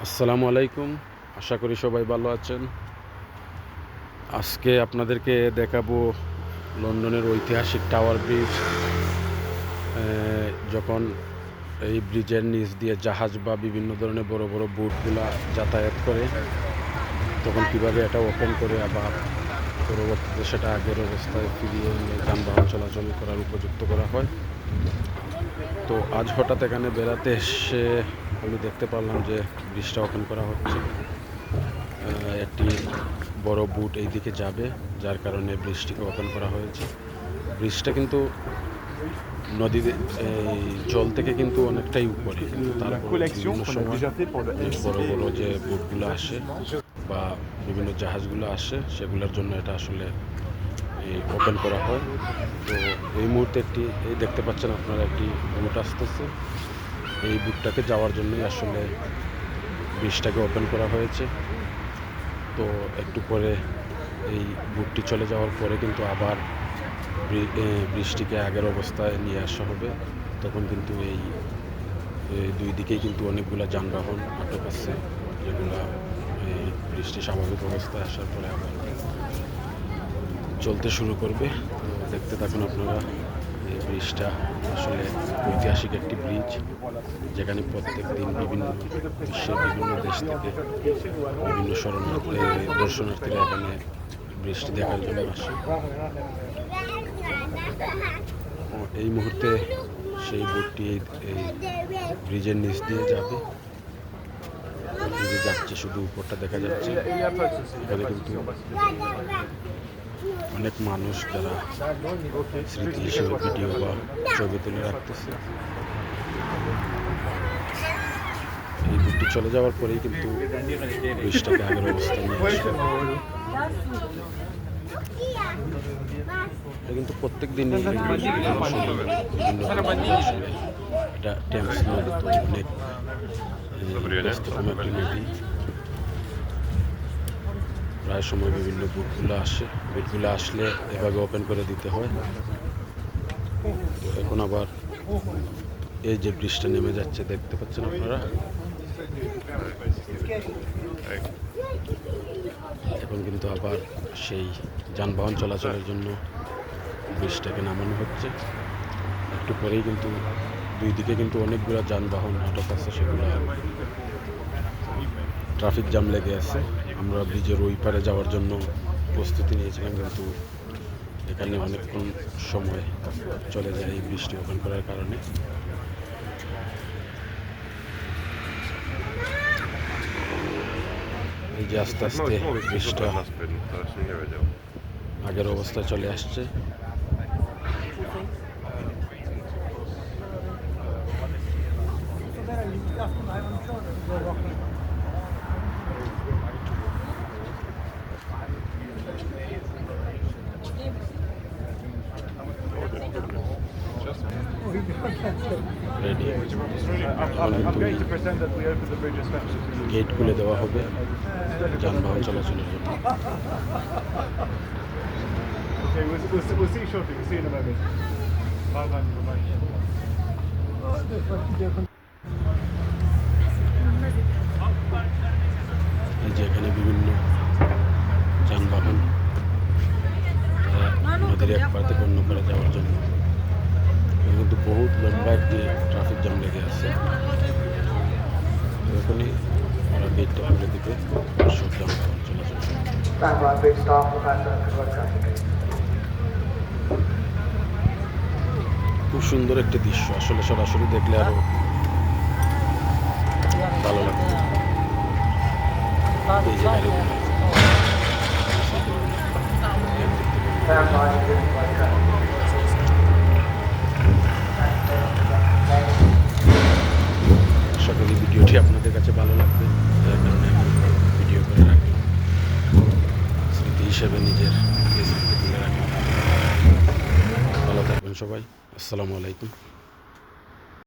আসসালামু আলাইকুম। আশা করি সবাই ভালো আছেন। আজকে আপনাদেরকে দেখাবো লন্ডনের ঐতিহাসিক টাওয়ার ব্রিজ। যখন এই ব্রিজের নিচ দিয়ে জাহাজ বা বিভিন্ন ধরনের বড় বড় বোটগুলা যাতায়াত করে, তখন কিভাবে এটা ওপেন করে আবার পরবর্তীতে সেটা আগের অবস্থায় ফিরিয়ে এনে যানবাহন চলাচল করার উপযুক্ত করা হয়। তো আজ হঠাৎ এখানে বেড়াতে এসে আমি দেখতে পারলাম যে ব্রিজটা ওপেন করা হচ্ছে। একটি বড় বুট এই দিকে যাবে, যার কারণে ব্রিজটিকে ওপেন করা হয়েছে। ব্রিজটা কিন্তু নদীতে জল থেকে কিন্তু অনেকটাই উপরে, কিন্তু তারপর বিভিন্ন সময় বড় বড় যে বুটগুলো আসে বা বিভিন্ন জাহাজগুলো আসে, সেগুলোর জন্য এটা আসলে ওপেন করা হয়। তো এই মুহূর্তে এই দেখতে পাচ্ছেন আপনারা একটি বুট আসতেছে। এই বুটটাকে যাওয়ার জন্যই আসলে ব্রিজটাকে ওপেন করা হয়েছে। তো একটু পরে এই বুটটি চলে যাওয়ার পরে কিন্তু আবার ব্রিজটিকে আগের অবস্থায় নিয়ে আসা হবে। তখন কিন্তু এই দুই দিকেই কিন্তু অনেকগুলো যানবাহন আটক আছে, যেগুলো এই ব্রিজটি স্বাভাবিক অবস্থায় আসার পরে আবার চলতে শুরু করবে। তো দেখতে থাকুন আপনারা। এই ব্রিজটা আসলে ঐতিহাসিক একটি ব্রিজ, যেখানে প্রত্যেক দিন বিভিন্ন বিশ্বের বিভিন্ন দেশ থেকে বিভিন্ন দর্শনার্থীরা এখানে ব্রিজটি দেখার জন্য আসে। এই মুহূর্তে সেই বোটটি এই ব্রিজের নিচ দিয়ে যাবে, যাচ্ছে, শুধু উপরটা দেখা যাচ্ছে। এখানে কিন্তু অনেক মানুষ যারা স্মৃতি হিসেবে ভিডিও বা ছবি তুলে রাখতেছে। এই বুটটি চলে যাওয়ার পরেই কিন্তু ব্রিজটাকে আগের অবস্থায় নিয়ে আসে। এটা কিন্তু প্রত্যেক দিনই এটা টেমস নদী, তো অনেক ব্যস্ততম একটি নদী। প্রায় সময় বিভিন্ন বুটগুলো আসলে এভাবে ওপেন করে দিতে হয়। তো এখন আবার এই যে ব্রিজটা নেমে যাচ্ছে, দেখতে পাচ্ছেন আপনারা। এখন কিন্তু আবার সেই যানবাহন চলাচলের জন্য ব্রিজটাকে নামানো হচ্ছে। একটু পরেই কিন্তু দুই দিকে কিন্তু অনেকগুলো যানবাহন আটক আছে, সেগুলো ট্রাফিক জ্যাম লেগে আছে। আমরা ব্রিজের ওই পারে যাওয়ার জন্য প্রস্তুতি নিয়েছিলাম, কিন্তু এখানে অনেকক্ষণ সময় চলে যায় এই ব্রিজটি ওপেন করার কারণে। এই যে আস্তে আস্তে ব্রিজটা আগের অবস্থায় চলে আসছে। গেট খুলে দেওয়া হবে যানবাহন চলাচলের জন্য। এই যে এখানে বিভিন্ন যানবাহন নদীর এক পার থেকে অন্য পারে যাওয়ার জন্য কিন্তু বহুত লম্বা একটি ট্রাফিক জ্যাম লেগে আছে। এখনই ওরা গেটটা খুলে দিবে, সব যানবাহন চলাচল। খুব সুন্দর একটি দৃশ্য, আসলে সরাসরি দেখলে আরো ভালো লাগবে। এই যে গাড়িগুলো আশা করি ভিডিওটি আপনাদের কাছে ভালো লাগবে, যার কারণে আমি ভিডিও করে রাখলাম, স্মৃতি হিসেবে নিজের ফেসবুকে তুলে রাখলাম। ভালো থাকবেন সবাই। আসসালামু আলাইকুম।